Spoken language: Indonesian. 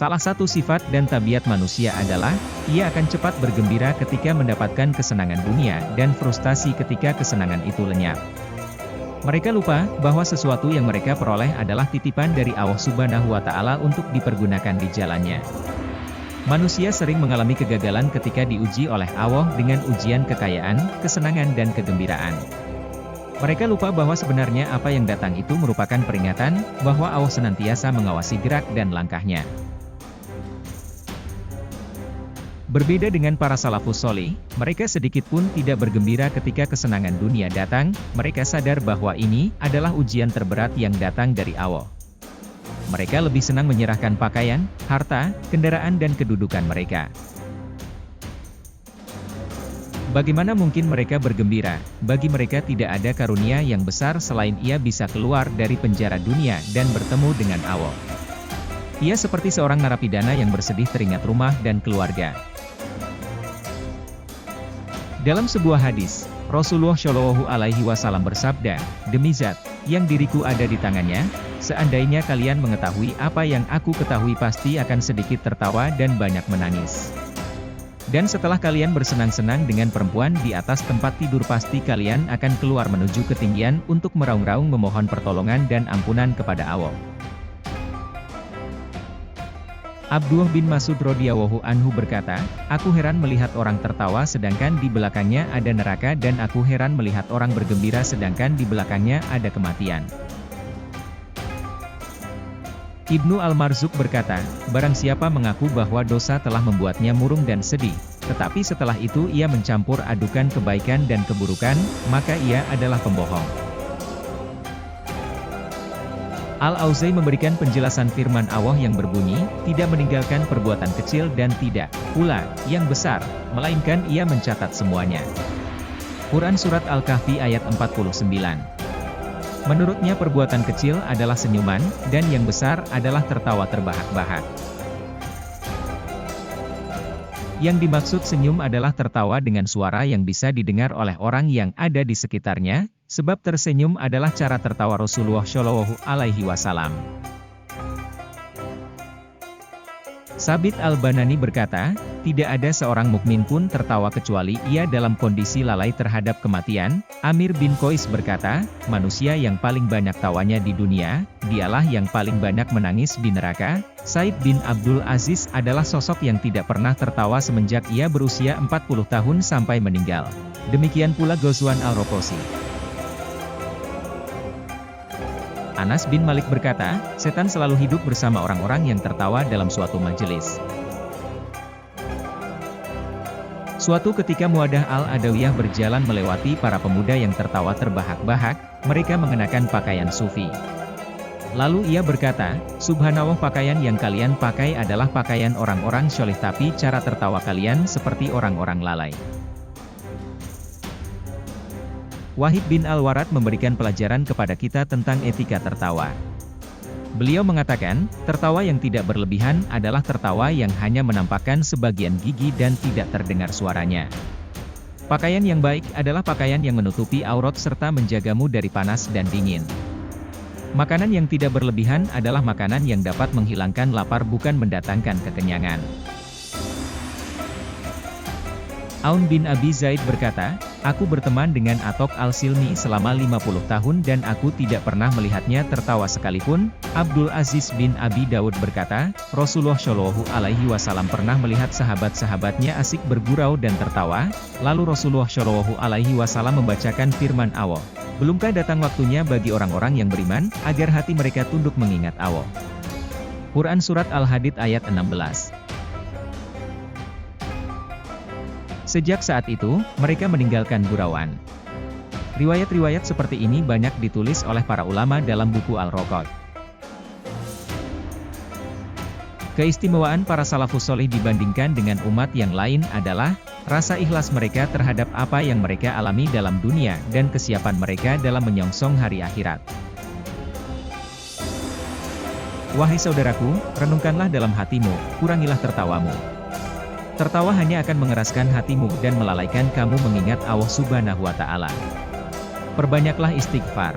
Salah satu sifat dan tabiat manusia adalah, ia akan cepat bergembira ketika mendapatkan kesenangan dunia dan frustasi ketika kesenangan itu lenyap. Mereka lupa bahwa sesuatu yang mereka peroleh adalah titipan dari Allah Subhanahu wa Ta'ala untuk dipergunakan di jalannya. Manusia sering mengalami kegagalan ketika diuji oleh Allah dengan ujian kekayaan, kesenangan dan kegembiraan. Mereka lupa bahwa sebenarnya apa yang datang itu merupakan peringatan, bahwa Allah senantiasa mengawasi gerak dan langkahnya. Berbeda dengan para salafus soleh, mereka sedikit pun tidak bergembira ketika kesenangan dunia datang, mereka sadar bahwa ini adalah ujian terberat yang datang dari Allah. Mereka lebih senang menyerahkan pakaian, harta, kendaraan dan kedudukan mereka. Bagaimana mungkin mereka bergembira? Bagi mereka tidak ada karunia yang besar selain ia bisa keluar dari penjara dunia dan bertemu dengan Allah. Ia seperti seorang narapidana yang bersedih teringat rumah dan keluarga. Dalam sebuah hadis, Rasulullah Shallallahu Alaihi Wasallam bersabda, "Demi Zat, yang diriku ada di tangannya, seandainya kalian mengetahui apa yang aku ketahui pasti akan sedikit tertawa dan banyak menangis. Dan setelah kalian bersenang-senang dengan perempuan di atas tempat tidur pasti kalian akan keluar menuju ketinggian untuk meraung-raung memohon pertolongan dan ampunan kepada Allah." Abdullah bin Mas'ud radhiyallahu anhu berkata, "Aku heran melihat orang tertawa sedangkan di belakangnya ada neraka dan aku heran melihat orang bergembira sedangkan di belakangnya ada kematian." Ibnu Al-Marzuq berkata, "Barang siapa mengaku bahwa dosa telah membuatnya murung dan sedih, tetapi setelah itu ia mencampur adukan kebaikan dan keburukan, maka ia adalah pembohong." Al-Auza'i memberikan penjelasan firman Allah yang berbunyi, "Tidak meninggalkan perbuatan kecil dan tidak pula yang besar, melainkan ia mencatat semuanya." Quran Surat Al-Kahfi ayat 49. Menurutnya perbuatan kecil adalah senyuman, dan yang besar adalah tertawa terbahak-bahak. Yang dimaksud senyum adalah tertawa dengan suara yang bisa didengar oleh orang yang ada di sekitarnya, sebab tersenyum adalah cara tertawa Rasulullah Shallallahu Alaihi Wasallam. Sabit Al-Banani berkata, "Tidak ada seorang mukmin pun tertawa kecuali ia dalam kondisi lalai terhadap kematian." Amir bin Qais berkata, "Manusia yang paling banyak tawanya di dunia, dialah yang paling banyak menangis di neraka." Said bin Abdul Aziz adalah sosok yang tidak pernah tertawa semenjak ia berusia 40 tahun sampai meninggal. Demikian pula Ghazwan Al-Rokosi. Anas bin Malik berkata, "Setan selalu hidup bersama orang-orang yang tertawa dalam suatu majelis." Suatu ketika Muadah Al-Adawiyah berjalan melewati para pemuda yang tertawa terbahak-bahak, mereka mengenakan pakaian sufi. Lalu ia berkata, "Subhanallah, pakaian yang kalian pakai adalah pakaian orang-orang syoleh tapi cara tertawa kalian seperti orang-orang lalai." Wahid bin Al-Warad memberikan pelajaran kepada kita tentang etika tertawa. Beliau mengatakan, tertawa yang tidak berlebihan adalah tertawa yang hanya menampakkan sebagian gigi dan tidak terdengar suaranya. Pakaian yang baik adalah pakaian yang menutupi aurat serta menjagamu dari panas dan dingin. Makanan yang tidak berlebihan adalah makanan yang dapat menghilangkan lapar bukan mendatangkan kekenyangan. Aun bin Abi Zaid berkata, "Aku berteman dengan Atok al-Silmi selama 50 tahun dan aku tidak pernah melihatnya tertawa sekalipun." Abdul Aziz bin Abi Daud berkata, "Rasulullah Shallallahu Alaihi Wasallam pernah melihat sahabat-sahabatnya asik bergurau dan tertawa, lalu Rasulullah Shallallahu Alaihi Wasallam membacakan firman Allah, 'Belumkah datang waktunya bagi orang-orang yang beriman, agar hati mereka tunduk mengingat Allah?'" Quran Surat Al-Hadid ayat 16. Sejak saat itu, mereka meninggalkan gurauan. Riwayat-riwayat seperti ini banyak ditulis oleh para ulama dalam buku Al-Roqad. Keistimewaan para salafus soleh dibandingkan dengan umat yang lain adalah, rasa ikhlas mereka terhadap apa yang mereka alami dalam dunia dan kesiapan mereka dalam menyongsong hari akhirat. Wahai saudaraku, renungkanlah dalam hatimu, kurangilah tertawamu. Tertawa hanya akan mengeraskan hatimu dan melalaikan kamu mengingat Allah Subhanahu wa Ta'ala. Perbanyaklah istighfar.